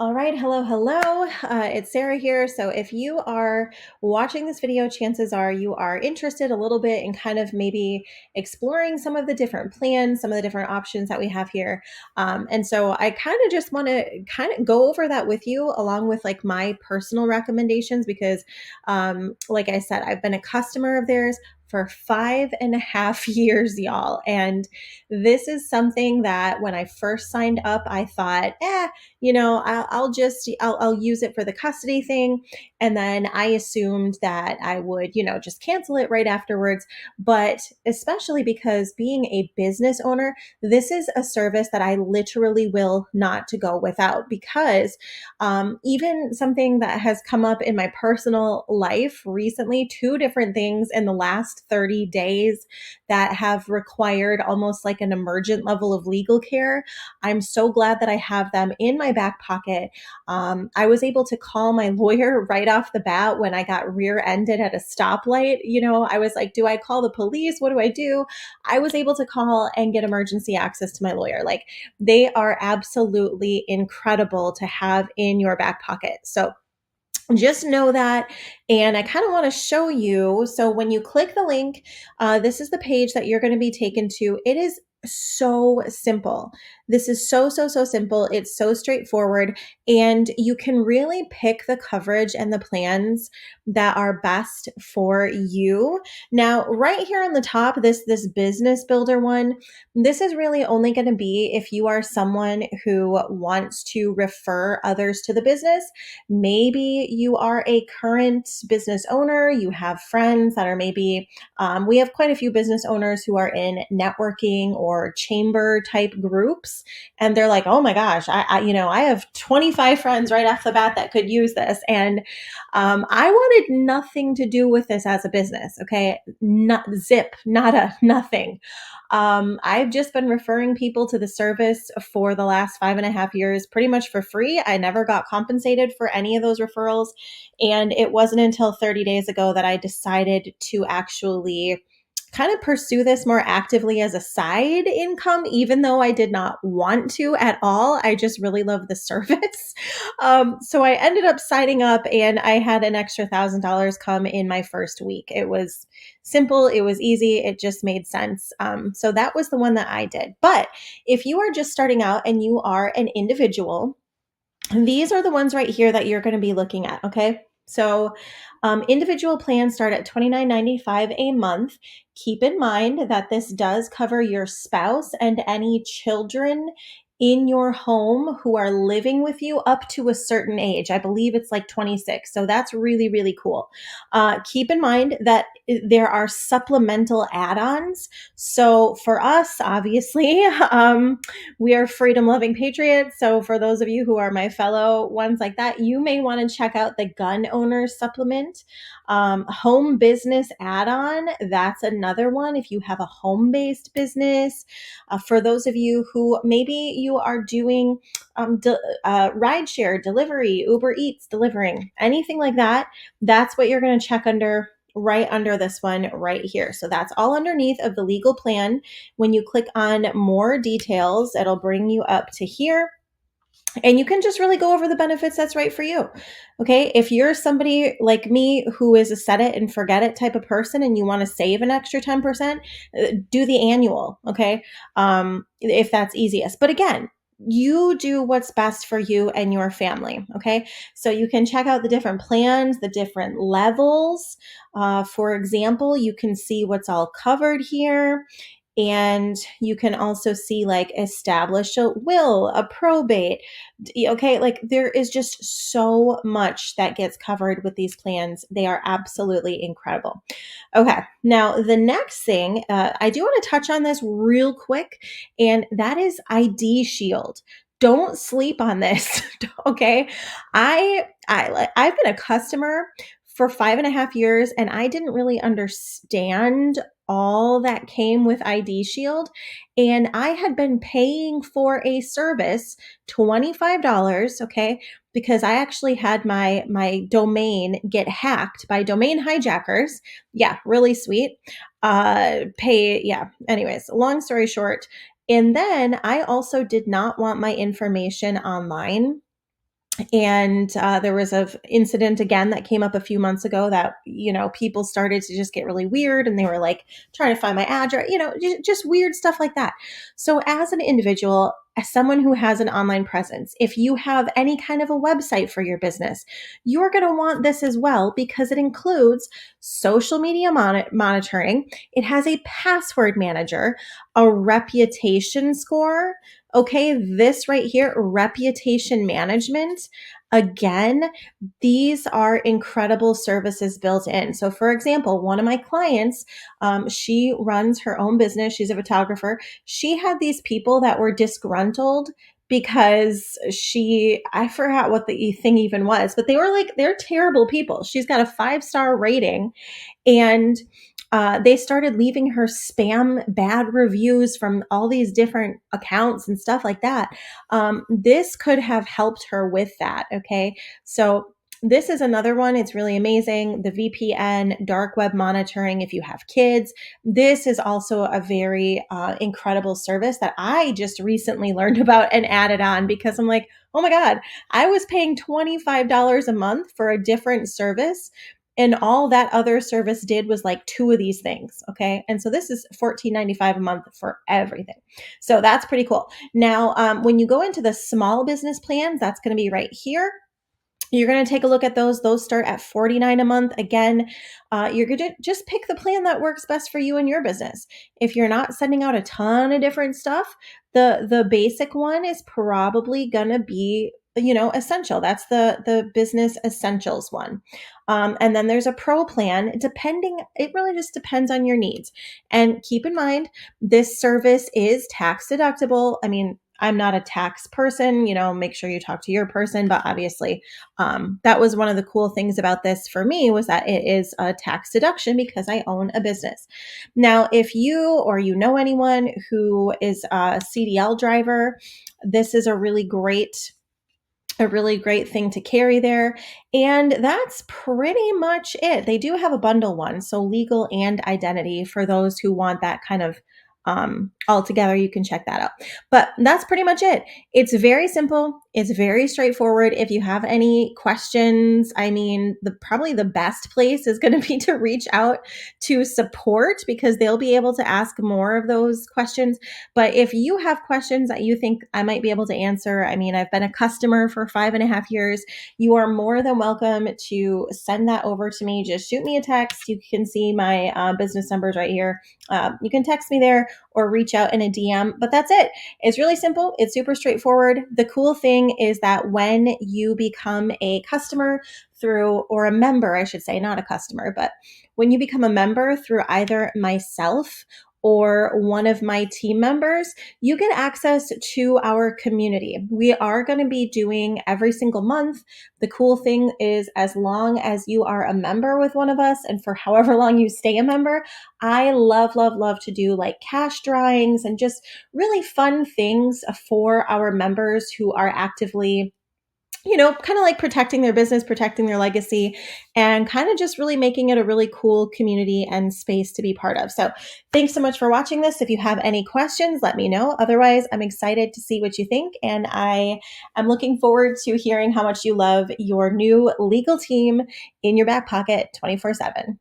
All right, hello. It's Sarah here. So if you are watching this video, chances are you are interested a little bit in kind of maybe exploring some of the different plans, some of the different options that we have here. And so I kind of just want to kind of go over that with you along with like my personal recommendations because like I said, I've been a customer of theirs for 5.5 years, y'all. And this is something that when I first signed up, I thought, I'll use it for the custody thing. And then I assumed that I would, just cancel it right afterwards. But especially because being a business owner, this is a service that I literally will not to go without because even something that has come up in my personal life recently, two different things in the last 30 days that have required almost like an emergent level of legal care. I'm so glad that I have them in my back pocket. I was able to call my lawyer right off the bat when I got rear-ended at a stoplight. I was like, do I call the police? What do I do? I was able to call and get emergency access to my lawyer. Like, they are absolutely incredible to have in your back pocket. So just know that. And I kind of want to show you. So when you click the link, this is the page that you're going to be taken to. It is so simple. This is so simple. It's so straightforward. And you can really pick the coverage and the plans that are best for you. Now, right here on the top, this business builder one, this is really only going to be if you are someone who wants to refer others to the business. Maybe you are a current business owner, you have friends that are maybe, we have quite a few business owners who are in networking or chamber type groups. And they're like, oh my gosh, I have 25 friends right off the bat that could use this. And I wanted nothing to do with this as a business. Okay. Not zip, nada, nothing. I've just been referring people to the service for the last 5.5 years, pretty much for free. I never got compensated for any of those referrals. And it wasn't until 30 days ago that I decided to actually kind of pursue this more actively as a side income, even though I did not want to at all. I just really love the service. So I ended up signing up and I had an extra $1,000 come in my first week. It was simple. It was easy. It just made sense. So that was the one that I did. But if you are just starting out and you are an individual, these are the ones right here that you're going to be looking at. Okay. So individual plans start at $29.95 a month. Keep in mind that this does cover your spouse and any children in your home who are living with you up to a certain age. I believe it's like 26. So that's really cool. Keep in mind that there are supplemental add-ons. So for us, obviously, we are freedom loving patriots. So for those of you who are my fellow ones like that, you may want to check out the gun owners supplement. Home business add-on, that's another one if you have a home-based business. For those of you who maybe you are doing rideshare delivery, Uber Eats delivering, anything like that, that's what you're going to check under right under this one right here. So that's all underneath of the legal plan. When you click on more details, it'll bring you up to here. And you can just really go over the benefits that's right for you. Okay. If you're somebody like me who is a set it and forget it type of person and you want to save an extra 10%, do the annual. Okay. If that's easiest. But again, you do what's best for you and your family. Okay. So you can check out the different plans, the different levels. For example, you can see what's all covered here. And you can also see like establish a will, a probate. Okay. Like there is just so much that gets covered with these plans. They are absolutely incredible. Okay. Now, the next thing, I do want to touch on this real quick, and that is ID Shield. Don't sleep on this. Okay. I've been a customer for 5.5 years and I didn't really understand all that came with ID Shield. And I had been paying for a service, $25, okay, because I actually had my domain get hacked by domain hijackers. Yeah, really sweet. Anyways, long story short. And then I also did not want my information online And there was a incident again that came up a few months ago that, people started to just get really weird, and they were like trying to find my address, just weird stuff like that. So as an individual, as someone who has an online presence, if you have any kind of a website for your business, you're going to want this as well, because it includes social media monitoring. It has a password manager, a reputation score. Okay, this right here, reputation management. Again, these are incredible services built in. So, for example, one of my clients, she runs her own business. She's a photographer. She had these people that were disgruntled because I forgot what the thing even was, but they're terrible people. She's got a 5-star rating, and they started leaving her spam bad reviews from all these different accounts and stuff like that. This could have helped her with that. Okay. So this is another one. It's really amazing. The VPN, dark web monitoring, if you have kids. This is also a very incredible service that I just recently learned about and added on, because I'm like, oh my God, I was paying $25 a month for a different service, and all that other service did was like 2 of these things. Okay. And so this is $14.95 a month for everything. So that's pretty cool. Now, when you go into the small business plans, that's going to be right here. You're going to take a look at those. Those start at $49 a month. Again, you're going to just pick the plan that works best for you and your business. If you're not sending out a ton of different stuff, the basic one is probably going to be, essential. That's the business essentials one. And then there's a pro plan. It really just depends on your needs. And keep in mind, this service is tax deductible. I mean, I'm not a tax person, make sure you talk to your person, but obviously, that was one of the cool things about this for me, was that it is a tax deduction because I own a business. Now, if you or you know anyone who is a CDL driver, this is a really great thing to carry there. And that's pretty much it. They do have a bundle one, so legal and identity, for those who want that kind of all together. You can check that out. But that's pretty much it. It's very simple. It's very straightforward. If you have any questions, I mean, probably the best place is going to be to reach out to support, because they'll be able to ask more of those questions. But if you have questions that you think I might be able to answer, I mean, I've been a customer for 5.5 years. You are more than welcome to send that over to me. Just shoot me a text. You can see my business numbers right here. You can text me there or reach out in a DM, but that's it. It's really simple. It's super straightforward. The cool thing is that when you become a customer or a member, I should say, not a customer, but when you become a member through either myself or one of my team members, you get access to our community. We are going to be doing every single month. The cool thing is, as long as you are a member with one of us, and for however long you stay a member, I love, love, love to do like cash drawings and just really fun things for our members who are actively, kind of like protecting their business, protecting their legacy, and kind of just really making it a really cool community and space to be part of. So thanks so much for watching this. If you have any questions, let me know. Otherwise, I'm excited to see what you think. And I am looking forward to hearing how much you love your new legal team in your back pocket 24/7.